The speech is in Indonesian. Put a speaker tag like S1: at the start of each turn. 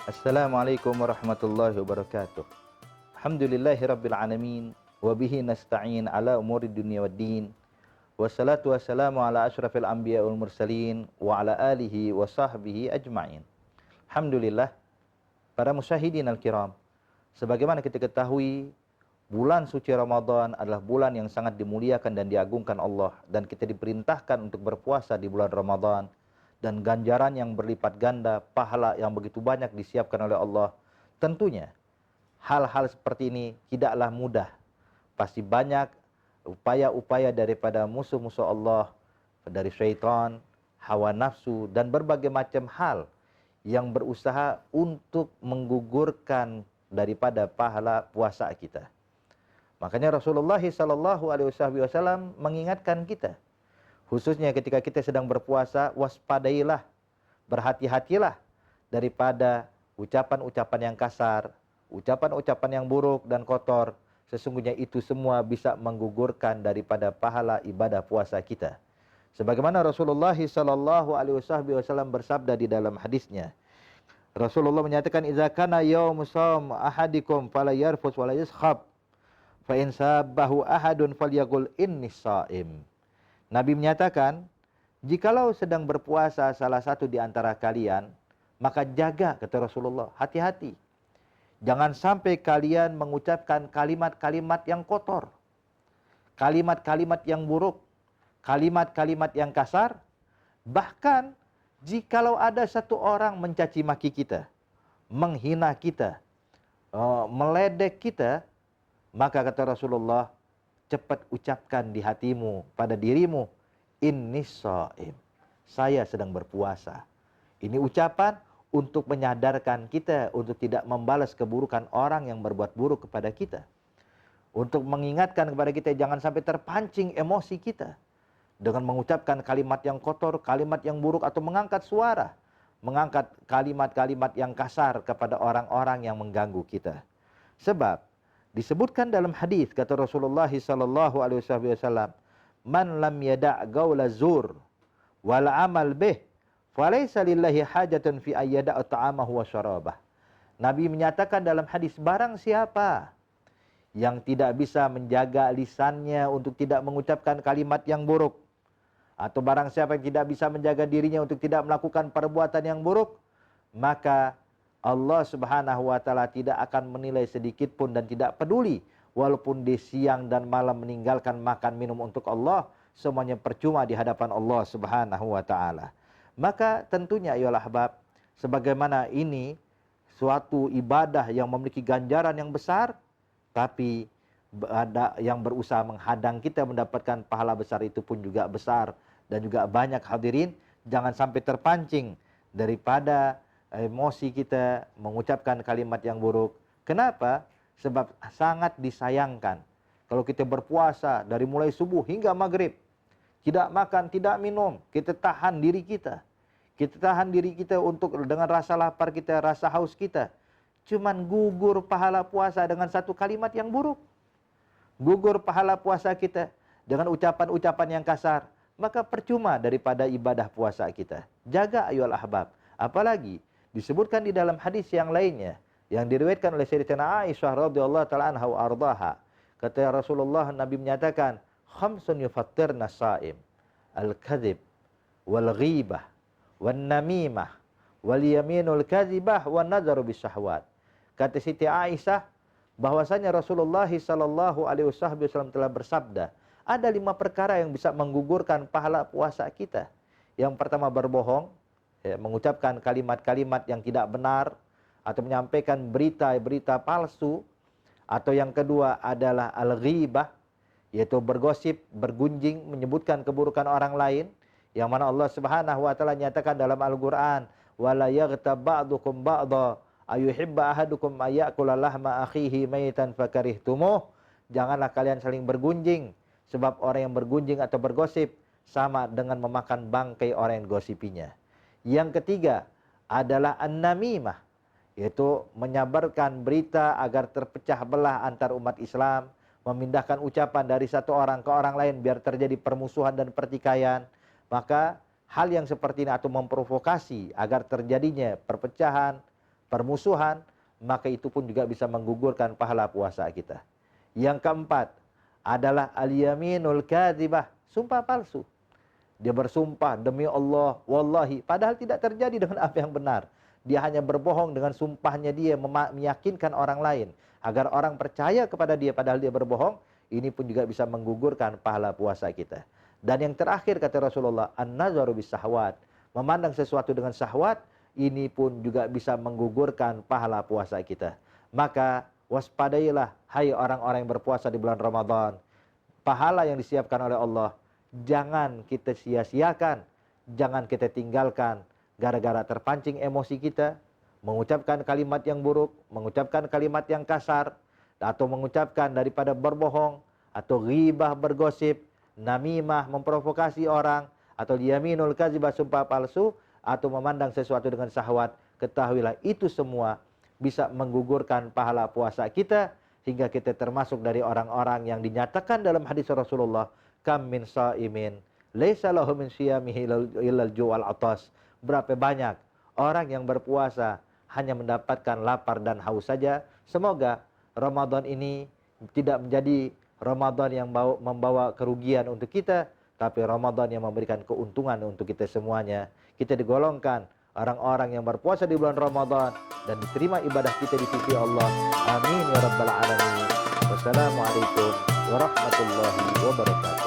S1: Assalamualaikum warahmatullahi wabarakatuh. Alhamdulillahirabbil alamin wa bihi nasta'in ala umuri dunya waddin. Wassalatu wassalamu ala asyrafil anbiya wal mursalin wa ala alihi wa sahbihi ajma'in. Alhamdulillah, para musyahidin al-kiram, sebagaimana kita ketahui, bulan suci Ramadan adalah bulan yang sangat dimuliakan dan diagungkan Allah, dan kita diperintahkan untuk berpuasa di bulan Ramadan, dan ganjaran yang berlipat ganda, pahala yang begitu banyak disiapkan oleh Allah. Tentunya hal-hal seperti ini tidaklah mudah. Pasti banyak upaya-upaya daripada musuh-musuh Allah, dari syaitan, hawa nafsu, dan berbagai macam hal yang berusaha untuk menggugurkan daripada pahala puasa kita. Makanya Rasulullah SAW mengingatkan kita, khususnya ketika kita sedang berpuasa, waspadailah, berhati-hatilah daripada ucapan-ucapan yang kasar, ucapan-ucapan yang buruk dan kotor. Sesungguhnya itu semua bisa menggugurkan daripada pahala ibadah puasa kita. Sebagaimana Rasulullah SAW bersabda di dalam hadisnya, Rasulullah menyatakan, "Idza kana yaumu shaum ahadikum fala yarfus wala yaskhab, fa in sabbahu ahadun falyaqul inni shaim." Nabi menyatakan, jikalau sedang berpuasa salah satu di antara kalian, maka jaga, kata Rasulullah, hati-hati. Jangan sampai kalian mengucapkan kalimat-kalimat yang kotor, kalimat-kalimat yang buruk, kalimat-kalimat yang kasar. Bahkan jikalau ada satu orang mencaci maki kita, menghina kita, meledek kita, maka kata Rasulullah, cepat ucapkan di hatimu, pada dirimu, inni shaim, saya sedang berpuasa. Ini ucapan untuk menyadarkan kita untuk tidak membalas keburukan orang yang berbuat buruk kepada kita. Untuk mengingatkan kepada kita jangan sampai terpancing emosi kita dengan mengucapkan kalimat yang kotor, kalimat yang buruk, atau mengangkat suara, mengangkat kalimat-kalimat yang kasar kepada orang-orang yang mengganggu kita. Sebab disebutkan dalam hadis, kata Rasulullah SAW, "Man lam yada' gaula zur wal amal bih, falaysa lillahi hajatun fi ayyada'a ta'amahu wa syarabah." Nabi menyatakan dalam hadis, barang siapa yang tidak bisa menjaga lisannya untuk tidak mengucapkan kalimat yang buruk, atau barang siapa yang tidak bisa menjaga dirinya untuk tidak melakukan perbuatan yang buruk, maka Allah Subhanahu wa taala tidak akan menilai sedikit pun dan tidak peduli walaupun di siang dan malam meninggalkan makan minum untuk Allah, semuanya percuma di hadapan Allah Subhanahu wa taala. Maka tentunya ayolah ahbab, sebagaimana ini suatu ibadah yang memiliki ganjaran yang besar, tapi ada yang berusaha menghadang kita mendapatkan pahala besar itu pun juga besar dan juga banyak. Hadirin, jangan sampai terpancing daripada emosi kita mengucapkan kalimat yang buruk. Kenapa? Sebab sangat disayangkan kalau kita berpuasa dari mulai subuh hingga maghrib, tidak makan, tidak minum, kita tahan diri kita. Kita tahan diri kita untuk dengan rasa lapar kita, rasa haus kita. Cuman gugur pahala puasa dengan satu kalimat yang buruk. Gugur pahala puasa kita dengan ucapan-ucapan yang kasar. Maka percuma daripada ibadah puasa kita. Jaga ayolah ahbab. Apalagi disebutkan di dalam hadis yang lainnya yang diriwayatkan oleh Sayyidatina Aisyah radhiyallahu taala anha wa ardhaha. Kata Rasulullah, Nabi menyatakan, "Khamsun yufattirna shaim, al-kadzib wal ghibah wan namimah wal yaminul kadzibah wan nadharu bisyahwat." Kata Siti Aisyah bahwasanya Rasulullah sallallahu alaihi wasallam telah bersabda, ada 5 perkara yang bisa menggugurkan pahala puasa kita. Yang pertama, berbohong, mengucapkan kalimat-kalimat yang tidak benar, atau menyampaikan berita-berita palsu. Atau yang kedua adalah al-ghibah, yaitu bergosip, bergunjing, menyebutkan keburukan orang lain, yang mana Allah Subhanahu wa taala nyatakan dalam Al-Qur'an, "Wala yaghtab ba'dukum ba'dha ayuhibba ahadukum ayyakula lahma akhihi maitan fakarihtumuh." Janganlah kalian saling bergunjing, sebab orang yang bergunjing atau bergosip sama dengan memakan bangkai orang yang gosipinya. Yang ketiga adalah an-namimah, yaitu menyabarkan berita agar terpecah belah antar umat Islam, memindahkan ucapan dari satu orang ke orang lain biar terjadi permusuhan dan pertikaian. Maka hal yang seperti ini atau memprovokasi agar terjadinya perpecahan, permusuhan, maka itu pun juga bisa menggugurkan pahala puasa kita. Yang keempat adalah al-yaminul kadzibah, sumpah palsu. Dia bersumpah demi Allah, wallahi, padahal tidak terjadi dengan apa yang benar. Dia hanya berbohong dengan sumpahnya dia, meyakinkan orang lain agar orang percaya kepada dia padahal dia berbohong. Ini pun juga bisa menggugurkan pahala puasa kita. Dan yang terakhir kata Rasulullah, an-nazaru bis-syahwat, memandang sesuatu dengan syahwat, ini pun juga bisa menggugurkan pahala puasa kita. Maka waspadailah hai orang-orang yang berpuasa di bulan Ramadan. Pahala yang disiapkan oleh Allah jangan kita sia-siakan, jangan kita tinggalkan gara-gara terpancing emosi kita, mengucapkan kalimat yang buruk, mengucapkan kalimat yang kasar, atau mengucapkan daripada berbohong, atau ghibah, bergosip, namimah, memprovokasi orang, atau yaminul kadzibah, sumpah palsu, atau memandang sesuatu dengan syahwat. Ketahuilah itu semua bisa menggugurkan pahala puasa kita, hingga kita termasuk dari orang-orang yang dinyatakan dalam hadis Rasulullah, kam min shaimin laisa lahu min siyamihi illal ju'al atas. Berapa banyak orang yang berpuasa hanya mendapatkan lapar dan haus saja. Semoga Ramadan ini tidak menjadi Ramadan yang membawa kerugian untuk kita, tapi Ramadan yang memberikan keuntungan untuk kita semuanya. Kita digolongkan orang-orang yang berpuasa di bulan Ramadan dan diterima ibadah kita di sisi Allah. Amin ya rabbal alamin. Wassalamualaikum warahmatullahi wabarakatuh.